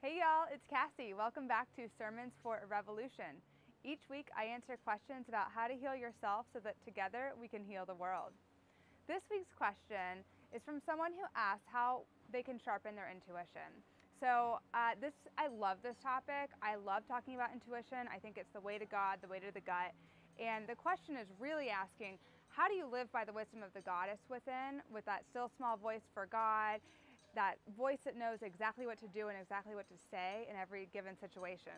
Hey y'all, it's Cassie. Welcome back to Sermons for a Revolution. Each week I answer questions about how to heal yourself so that together we can heal the world. This week's question is from someone who asked how they can sharpen their intuition. So I love this topic. I love talking about intuition. I think it's the way to God, the way to the gut. And the question is really asking, how do you live by the wisdom of the goddess within, with that still small voice for God, that voice that knows exactly what to do and exactly what to say in every given situation.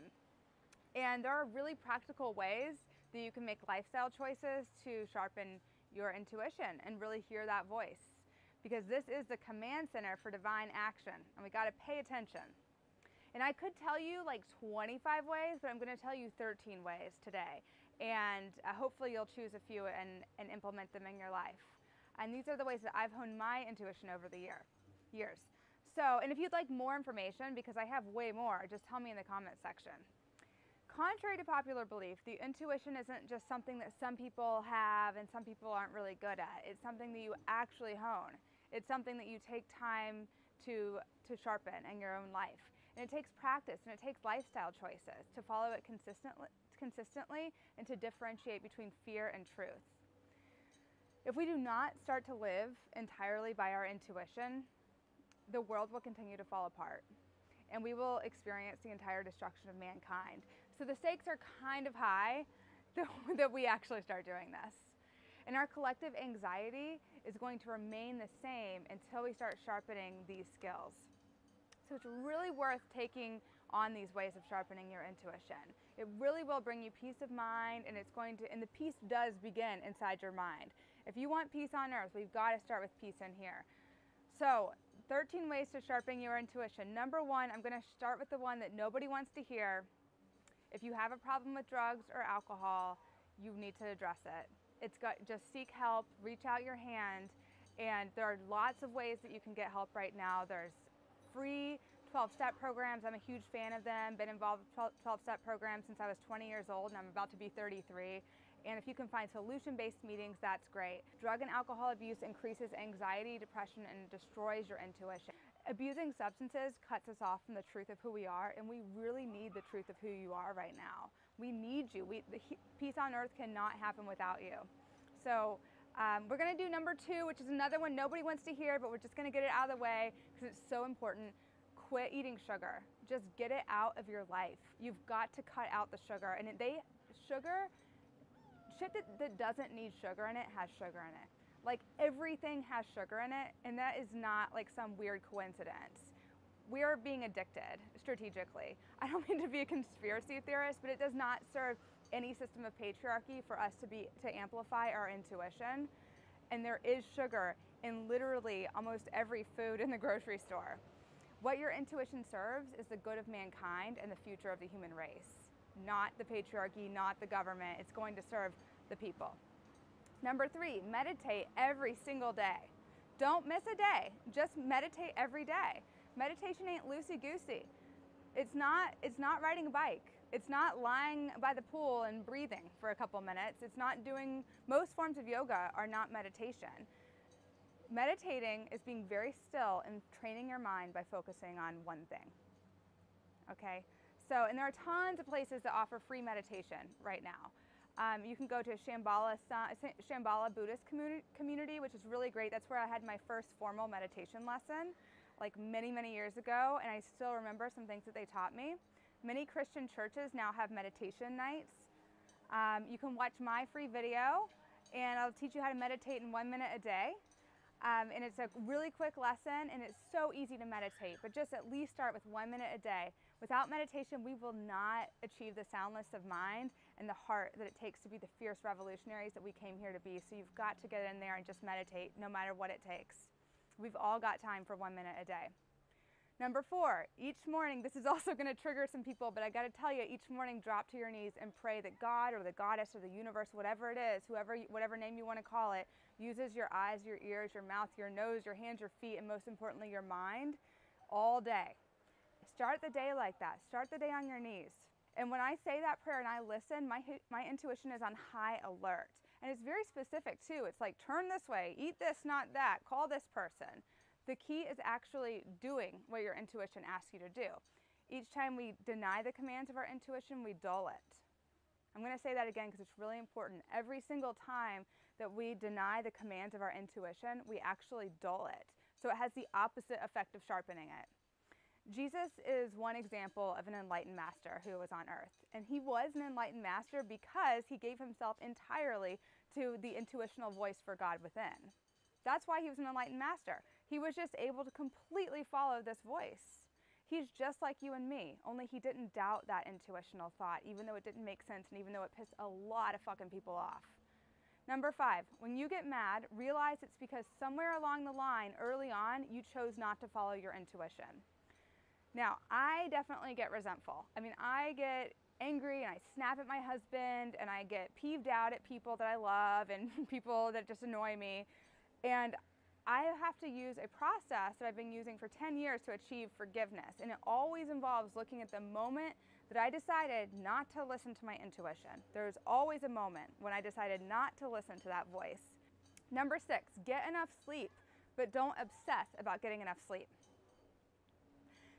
And there are really practical ways that you can make lifestyle choices to sharpen your intuition and really hear that voice. Because this is the command center for divine action, and we got to pay attention. And I could tell you like 25 ways, but I'm going to tell you 13 ways today. And hopefully you'll choose a few and implement them in your life. And these are the ways that I've honed my intuition over the years. So, and if you'd like more information, because I have way more, just tell me in the comment section. Contrary to popular belief, the intuition isn't just something that some people have and some people aren't really good at. It's something that you actually hone. It's something that you take time to sharpen in your own life. And it takes practice and it takes lifestyle choices to follow it consistently and to differentiate between fear and truth. If we do not start to live entirely by our intuition, the world will continue to fall apart and we will experience the entire destruction of mankind. So the stakes are kind of high that we actually start doing this. And our collective anxiety is going to remain the same until we start sharpening these skills. So it's really worth taking on these ways of sharpening your intuition. It really will bring you peace of mind, and the peace does begin inside your mind. If you want peace on earth, we've got to start with peace in here. So 13 ways to sharpen your intuition. Number one, I'm going to start with the one that nobody wants to hear. If you have a problem with drugs or alcohol, you need to address it. Just seek help, reach out your hand, and there are lots of ways that you can get help right now. There's free 12-step programs. I'm a huge fan of them. Been involved with 12-step programs since I was 20 years old, and I'm about to be 33. And if you can find solution-based meetings, that's great. Drug and alcohol abuse increases anxiety, depression, and destroys your intuition. Abusing substances cuts us off from the truth of who we are, and we really need the truth of who you are right now. We need you. The peace on earth cannot happen without you. So we're going to do number two, which is another one nobody wants to hear, but we're just going to get it out of the way because it's so important. Quit eating sugar. Just get it out of your life. You've got to cut out the sugar. And shit that doesn't need sugar in it has sugar in it. Like everything has sugar in it, and that is not like some weird coincidence. We are being addicted strategically. I don't mean to be a conspiracy theorist, but it does not serve any system of patriarchy for us to amplify our intuition. And there is sugar in literally almost every food in the grocery store. What your intuition serves is the good of mankind and the future of the human race, not the patriarchy, not the government. It's going to serve the people. Number three, meditate every single day. Don't miss a day. Just meditate every day. Meditation ain't loosey-goosey. It's not riding a bike. It's not lying by the pool and breathing for a couple minutes. Most forms of yoga are not meditation. Meditating is being very still and training your mind by focusing on one thing. Okay? So, and there are tons of places that offer free meditation right now. You can go to Shambhala Buddhist community, which is really great. That's where I had my first formal meditation lesson, like many, many years ago, and I still remember some things that they taught me. Many Christian churches now have meditation nights. You can watch my free video, and I'll teach you how to meditate in 1 minute a day. And it's a really quick lesson, and it's so easy to meditate, but just at least start with 1 minute a day. Without meditation, we will not achieve the soundness of mind and the heart that it takes to be the fierce revolutionaries that we came here to be. So you've got to get in there and just meditate, no matter what it takes. We've all got time for 1 minute a day. Number four, each morning, this is also going to trigger some people, but I got to tell you, each morning drop to your knees and pray that God or the goddess or the universe, whatever it is, whatever name you want to call it, uses your eyes, your ears, your mouth, your nose, your hands, your feet, and most importantly, your mind all day. Start the day like that. Start the day on your knees. And when I say that prayer and I listen, my intuition is on high alert. And it's very specific too. It's like, turn this way, eat this, not that, call this person. The key is actually doing what your intuition asks you to do. Each time we deny the commands of our intuition, we dull it. I'm going to say that again because it's really important. Every single time that we deny the commands of our intuition, we actually dull it. So it has the opposite effect of sharpening it. Jesus is one example of an enlightened master who was on earth. And he was an enlightened master because he gave himself entirely to the intuitional voice for God within. That's why he was an enlightened master. He was just able to completely follow this voice. He's just like you and me, only he didn't doubt that intuitional thought, even though it didn't make sense and even though it pissed a lot of fucking people off. Number 5, when you get mad, realize it's because somewhere along the line, early on, you chose not to follow your intuition. Now, I definitely get resentful. I mean, I get angry and I snap at my husband and I get peeved out at people that I love and people that just annoy me. And I have to use a process that I've been using for 10 years to achieve forgiveness. And it always involves looking at the moment that I decided not to listen to my intuition. There's always a moment when I decided not to listen to that voice. Number 6, get enough sleep, but don't obsess about getting enough sleep.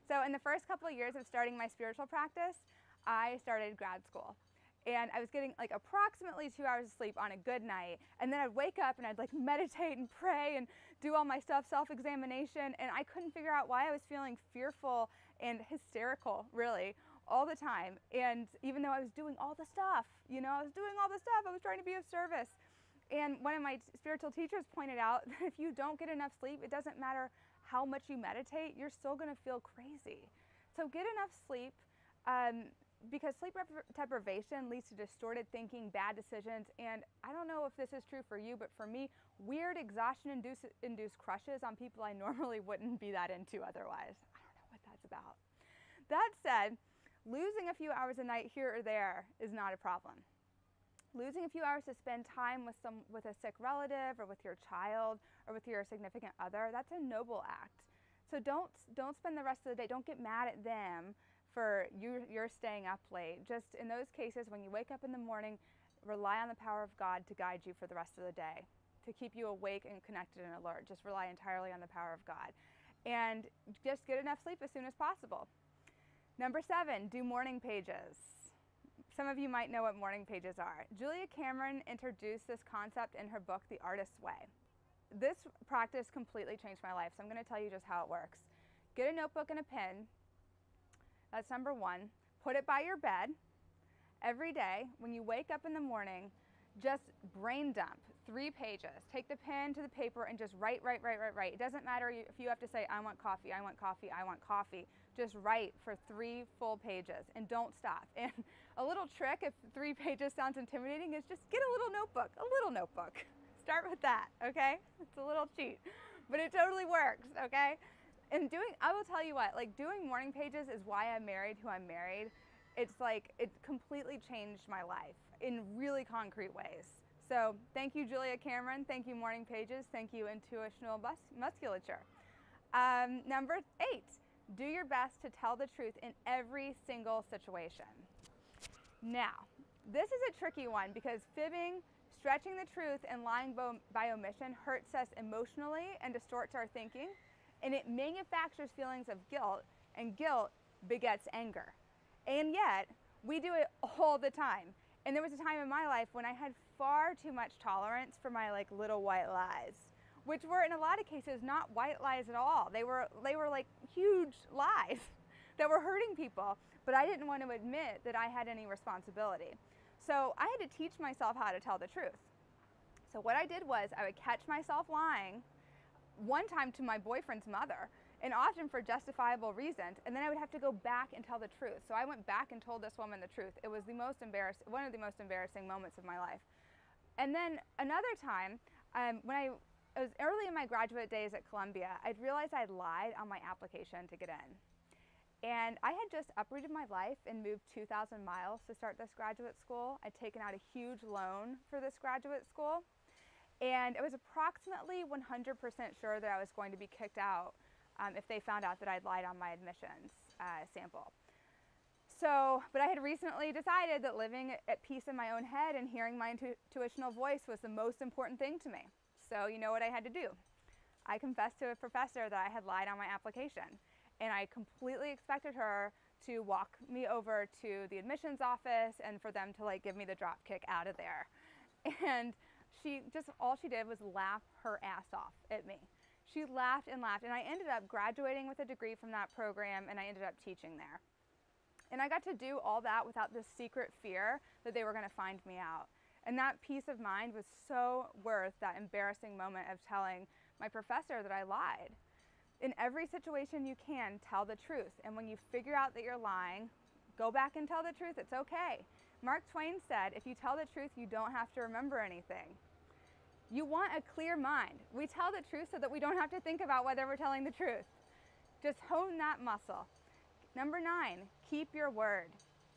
So in the first couple of years of starting my spiritual practice, I started grad school. And I was getting like approximately 2 hours of sleep on a good night. And then I'd wake up and I'd like meditate and pray and do all my stuff, self-examination. And I couldn't figure out why I was feeling fearful and hysterical, really, all the time. And even though I was doing all the stuff, I was doing all the stuff, I was trying to be of service. And one of my spiritual teachers pointed out that if you don't get enough sleep, it doesn't matter how much you meditate, you're still gonna feel crazy. So get enough sleep. Because sleep deprivation leads to distorted thinking, bad decisions, and I don't know if this is true for you, but for me, weird exhaustion-induced crushes on people I normally wouldn't be that into otherwise. I don't know what that's about. That said, losing a few hours a night here or there is not a problem. Losing a few hours to spend time with a sick relative or with your child or with your significant other, that's a noble act. So don't spend the rest of the day, don't get mad at them for you're staying up late. Just in those cases, when you wake up in the morning, rely on the power of God to guide you for the rest of the day, to keep you awake and connected and alert. Just rely entirely on the power of God. And just get enough sleep as soon as possible. Number 7, do morning pages. Some of you might know what morning pages are. Julia Cameron introduced this concept in her book, The Artist's Way. This practice completely changed my life, so I'm going to tell you just how it works. Get a notebook and a pen. That's number 1. Put it by your bed. Every day, when you wake up in the morning, just brain dump 3 pages. Take the pen to the paper and just write. It doesn't matter if you have to say, I want coffee, I want coffee, I want coffee. Just write for 3 full pages and don't stop. And a little trick, if 3 pages sounds intimidating, is just get a little notebook. Start with that, okay? It's a little cheat, but it totally works, okay? And I will tell you what, like doing morning pages is why I'm married who I'm married. It's like, it completely changed my life in really concrete ways. So thank you, Julia Cameron. Thank you, morning pages. Thank you, intuitional musculature. Number 8, do your best to tell the truth in every single situation. Now, this is a tricky one because fibbing, stretching the truth, and lying by omission hurts us emotionally and distorts our thinking. And it manufactures feelings of guilt, and guilt begets anger. And yet, we do it all the time. And there was a time in my life when I had far too much tolerance for my like little white lies, which were in a lot of cases not white lies at all. They were like huge lies that were hurting people, but I didn't want to admit that I had any responsibility. So I had to teach myself how to tell the truth. So what I did was I would catch myself lying, one time to my boyfriend's mother, and often for justifiable reasons, and then I would have to go back and tell the truth. So I went back and told this woman the truth. It was one of the most embarrassing moments of my life. And then another time, when I was early in my graduate days at Columbia, I'd realized I'd lied on my application to get in. And I had just uprooted my life and moved 2,000 miles to start this graduate school. I'd taken out a huge loan for this graduate school. And it was approximately 100% sure that I was going to be kicked out if they found out that I'd lied on my admissions sample. But I had recently decided that living at peace in my own head and hearing my intuitional voice was the most important thing to me. So you know what I had to do? I confessed to a professor that I had lied on my application. And I completely expected her to walk me over to the admissions office and for them to like give me the drop kick out of there. And all she did was laugh her ass off at me. She laughed and laughed, and I ended up graduating with a degree from that program, and I ended up teaching there. And I got to do all that without this secret fear that they were going to find me out. And that peace of mind was so worth that embarrassing moment of telling my professor that I lied. In every situation you can, tell the truth. And when you figure out that you're lying, go back and tell the truth. It's okay. Mark Twain said, if you tell the truth, you don't have to remember anything. You want a clear mind. We tell the truth so that we don't have to think about whether we're telling the truth. Just hone that muscle. Number 9, keep your word.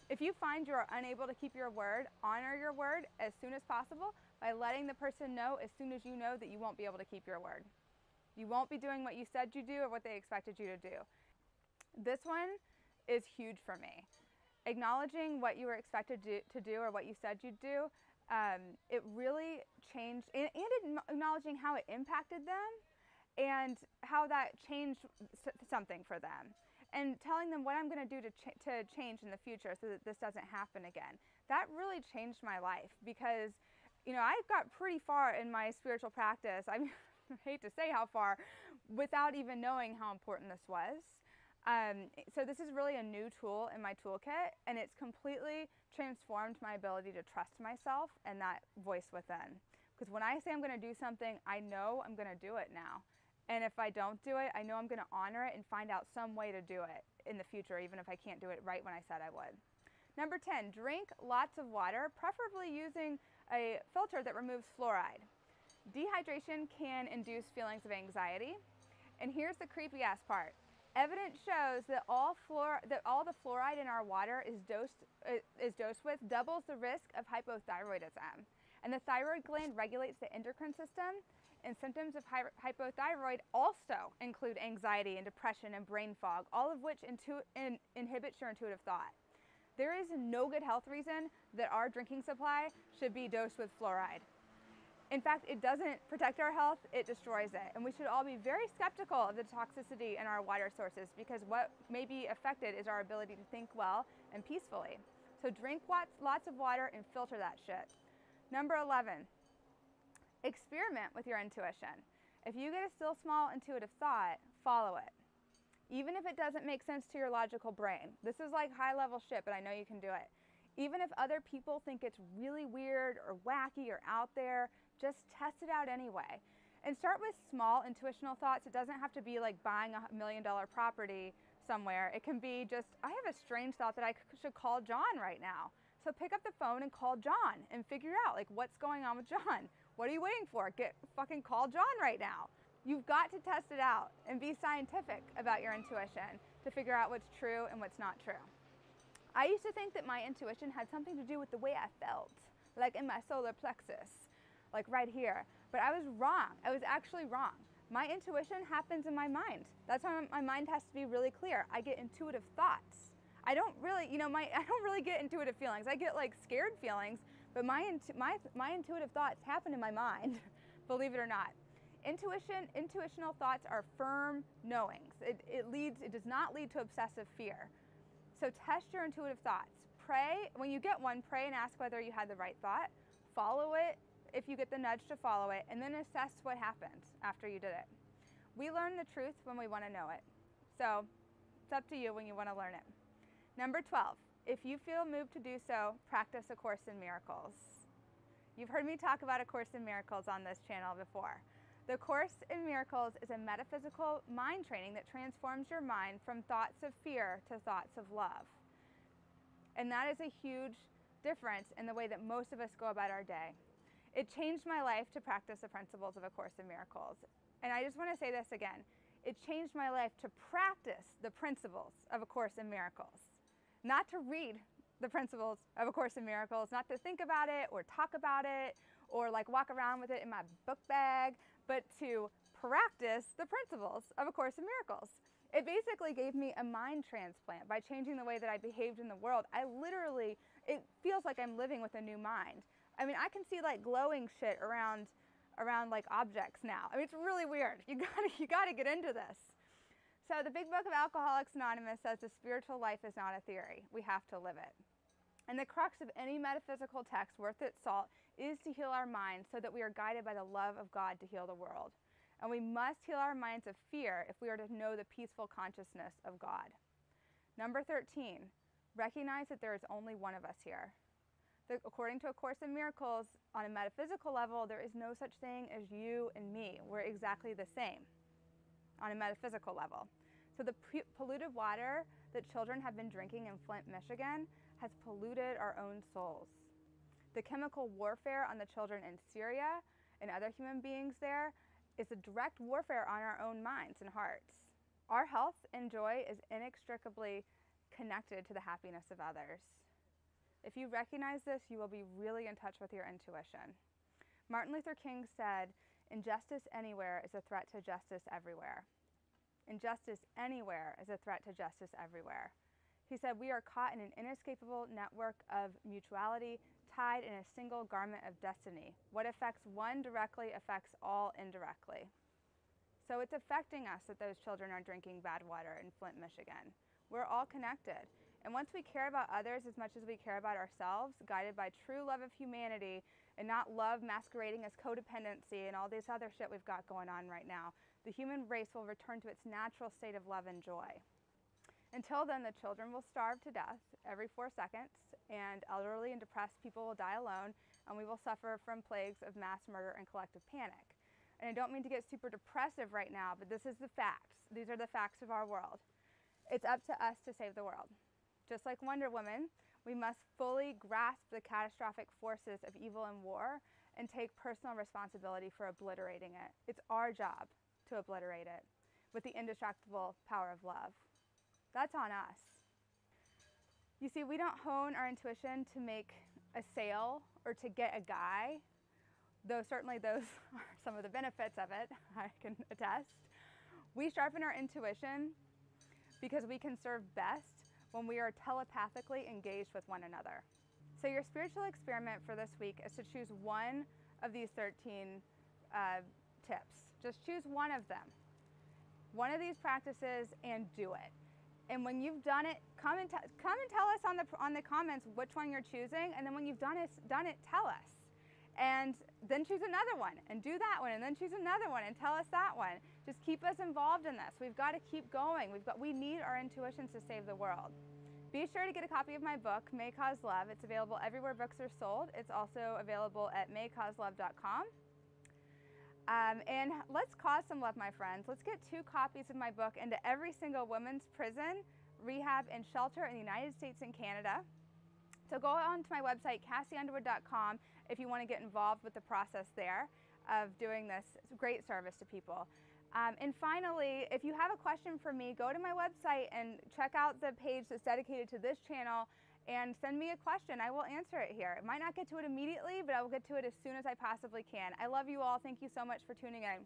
If you find you are unable to keep your word, honor your word as soon as possible by letting the person know as soon as you know that you won't be able to keep your word. You won't be doing what you said you do or what they expected you to do. This one is huge for me. Acknowledging what you were expected to do or what you said you'd do, it really changed, and acknowledging how it impacted them and how that changed something for them. And telling them what I'm going to do to change in the future so that this doesn't happen again. That really changed my life because, I got pretty far in my spiritual practice. I hate to say how far, without even knowing how important this was. So this is really a new tool in my toolkit, and it's completely transformed my ability to trust myself and that voice within. Because when I say I'm going to do something, I know I'm going to do it now. And if I don't do it, I know I'm going to honor it and find out some way to do it in the future, even if I can't do it right when I said I would. Number 10, drink lots of water, preferably using a filter that removes fluoride. Dehydration can induce feelings of anxiety. And here's the creepy ass part. Evidence shows that all the fluoride in our water is dosed with doubles the risk of hypothyroidism. And the thyroid gland regulates the endocrine system, and symptoms of hypothyroid also include anxiety and depression and brain fog, all of which inhibits your intuitive thought. There is no good health reason that our drinking supply should be dosed with fluoride. In fact, it doesn't protect our health, it destroys it. And we should all be very skeptical of the toxicity in our water sources because what may be affected is our ability to think well and peacefully. So drink lots of water and filter that shit. Number 11. Experiment with your intuition. If you get a still small intuitive thought, follow it. Even if it doesn't make sense to your logical brain. This is like high level shit, but I know you can do it. Even if other people think it's really weird or wacky or out there, just test it out anyway. And start with small intuitional thoughts. It doesn't have to be like buying $1 million property somewhere. It can be just, I have a strange thought that I should call John right now. So pick up the phone and call John and figure out like what's going on with John. What are you waiting for? Fucking call John right now. You've got to test it out and be scientific about your intuition to figure out what's true and what's not true. I used to think that my intuition had something to do with the way I felt, like in my solar plexus, like right here. But I was wrong. I was actually wrong. My intuition happens in my mind. That's why my mind has to be really clear. I get intuitive thoughts. I don't really get intuitive feelings. I get like scared feelings, but my intuitive thoughts happen in my mind, believe it or not. Intuitional thoughts are firm knowings. It does not lead to obsessive fear. So test your intuitive thoughts. Pray, when you get one, pray and ask whether you had the right thought. Follow it if you get the nudge to follow it, and then assess what happened after you did it. We learn the truth when we want to know it. So it's up to you when you want to learn it. Number 12, if you feel moved to do so, practice A Course in Miracles. You've heard me talk about A Course in Miracles on this channel before. The Course in Miracles is a metaphysical mind training that transforms your mind from thoughts of fear to thoughts of love. And that is a huge difference in the way that most of us go about our day. It changed my life to practice the principles of A Course in Miracles. And I just want to say this again. It changed my life to practice the principles of A Course in Miracles. Not to read the principles of A Course in Miracles, not to think about it or talk about it or like walk around with it in my book bag, but to practice the principles of A Course in Miracles. It basically gave me a mind transplant by changing the way that I behaved in the world. It feels like I'm living with a new mind. I mean, I can see like glowing shit around like objects now. I mean, it's really weird. You gotta get into this. So the big book of Alcoholics Anonymous says the spiritual life is not a theory. We have to live it. And the crux of any metaphysical text worth its salt is to heal our minds so that we are guided by the love of God to heal the world. And we must heal our minds of fear if we are to know the peaceful consciousness of God. Number 13, recognize that there is only one of us here. According to A Course in Miracles, on a metaphysical level, there is no such thing as you and me. We're exactly the same on a metaphysical level. So the polluted water that children have been drinking in Flint, Michigan has polluted our own souls. The chemical warfare on the children in Syria and other human beings there is a direct warfare on our own minds and hearts. Our health and joy is inextricably connected to the happiness of others. If you recognize this, you will be really in touch with your intuition. Martin Luther King said, "Injustice anywhere is a threat to justice everywhere." Injustice anywhere is a threat to justice everywhere. He said, "We are caught in an inescapable network of mutuality, tied in a single garment of destiny. What affects one directly affects all indirectly." So it's affecting us that those children are drinking bad water in Flint, Michigan. We're all connected. And once we care about others as much as we care about ourselves, guided by true love of humanity and not love masquerading as codependency and all this other shit we've got going on right now, the human race will return to its natural state of love and joy. Until then, the children will starve to death every 4 seconds, and elderly and depressed people will die alone, and we will suffer from plagues of mass murder and collective panic. And I don't mean to get super depressive right now, but this is the facts. These are the facts of our world. It's up to us to save the world. Just like Wonder Woman, we must fully grasp the catastrophic forces of evil and war and take personal responsibility for obliterating it. It's our job to obliterate it with the indestructible power of love. That's on us. You see, we don't hone our intuition to make a sale or to get a guy, though certainly those are some of the benefits of it, I can attest. We sharpen our intuition because we can serve best when we are telepathically engaged with one another. So your spiritual experiment for this week is to choose one of these 13 tips. Just choose one of them, one of these practices, and do it. And when you've done it, come and tell us on the comments which one you're choosing. And then when you've done it, tell us. And then choose another one and do that one, and then choose another one and tell us that one. Just keep us involved in this. We've got to keep going. We need our intuitions to save the world. Be sure to get a copy of my book, May Cause Love. It's available everywhere books are sold. It's also available at maycauselove.com. And let's cause some love, my friends. Let's get 2 copies of my book into every single women's prison, rehab, and shelter in the United States and Canada. So go on to my website, KassiUnderwood.com, if you want to get involved with the process there of doing this great service to people. And finally, if you have a question for me, go to my website and check out the page that's dedicated to this channel and send me a question. I will answer it here. I might not get to it immediately, but I will get to it as soon as I possibly can. I love you all. Thank you so much for tuning in.